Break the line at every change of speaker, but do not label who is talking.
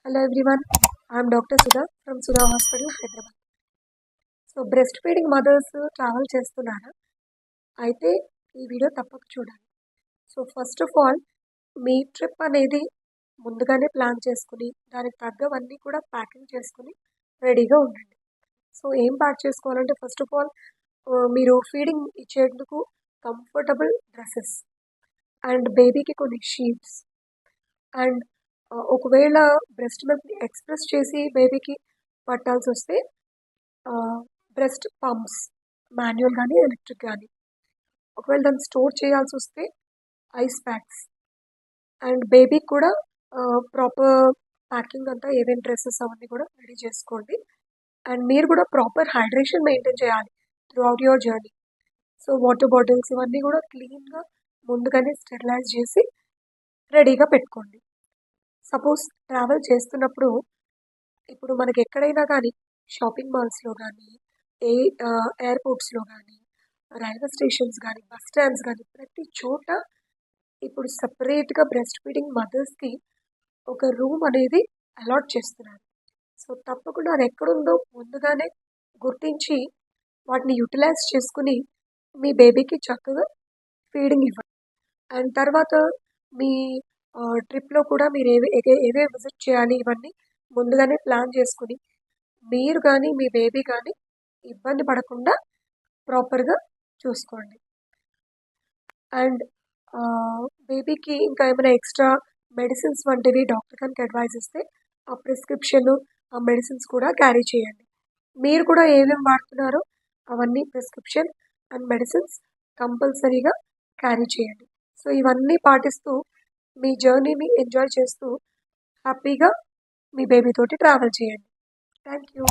Hello everyone, I am Dr. Sudha from Sudha Hospital, Hyderabad. So breast feeding mothers travel చేస్తున్నారా? అయితే ఈ video తప్పక చూడాలి. So first of all మీ trip అనేది ముందుగానే ప్లాన్ చేసుకుని దానికి తగ్గవన్నీ కూడా ప్యాకింగ్ చేసుకుని రెడీగా ఉండండి. సో ఏం ప్యాక్ చేసుకోవాలంటే ఫస్ట్ ఆఫ్ ఆల్ మీరు ఫీడింగ్ ఇచ్చేందుకు కంఫర్టబుల్ డ్రెస్సెస్ అండ్ బేబీకి కొన్ని షీట్స్ అండ్ ఒకవేళ బ్రెస్ట్ మిల్క్ని ఎక్స్ప్రెస్ చేసి బేబీకి పట్టాల్సి వస్తే బ్రెస్ట్ పంప్స్ మాన్యువల్ కానీ ఎలక్ట్రిక్ కానీ, ఒకవేళ దాన్ని స్టోర్ చేయాల్సి వస్తే ఐస్ ప్యాక్స్ అండ్ బేబీకి కూడా ప్రాపర్ ప్యాకింగ్ అంతా ఏమేమి డ్రెస్సెస్ అవన్నీ కూడా రెడీ చేసుకోండి. అండ్ మీరు కూడా ప్రాపర్ హైడ్రేషన్ మెయింటైన్ చేయాలి through out your journey. So water bottles ఇవన్నీ కూడా క్లీన్గా ముందుగానే స్టెరిలైజ్ చేసి రెడీగా పెట్టుకోండి. సపోజ్ ట్రావెల్ చేస్తున్నప్పుడు ఇప్పుడు మనకి ఎక్కడైనా కానీ షాపింగ్ మాల్స్లో కానీ ఎయిర్పోర్ట్స్లో కానీ రైల్వే స్టేషన్స్ కానీ బస్ స్టాండ్స్ కానీ ప్రతి చోట ఇప్పుడు సపరేట్గా బ్రెస్ట్ ఫీడింగ్ మదర్స్కి ఒక రూమ్ అనేది అలాట్ చేస్తున్నారు. సో తప్పకుండా అది ఎక్కడుందో ముందుగానే గుర్తించి వాటిని యూటిలైజ్ చేసుకుని మీ బేబీకి చక్కగా ఫీడింగ్ ఇవ్వండి. అండ్ తర్వాత మీ ట్రిప్లో కూడా మీరు ఏవే విజిట్ చేయాలి ఇవన్నీ ముందుగానే ప్లాన్ చేసుకుని మీరు కానీ మీ బేబీ కానీ ఇబ్బంది పడకుండా ప్రాపర్గా చూసుకోండి. అండ్ బేబీకి ఇంకా ఏమైనా ఎక్స్ట్రా మెడిసిన్స్ వంటివి డాక్టర్ కనుక అడ్వైజ్ ఇస్తే ఆ ప్రిస్క్రిప్షన్ ఆ మెడిసిన్స్ కూడా క్యారీ చేయండి. మీరు కూడా ఏమేమి వాడుతున్నారో అవన్నీ ప్రిస్క్రిప్షన్ అండ్ మెడిసిన్స్ కంపల్సరీగా క్యారీ చేయండి. సో ఇవన్నీ పాటిస్తూ మీ జర్నీని ఎంజాయ్ చేస్తూ హ్యాపీగా మీ బేబీతోటి ట్రావెల్ చేయండి. Thank you.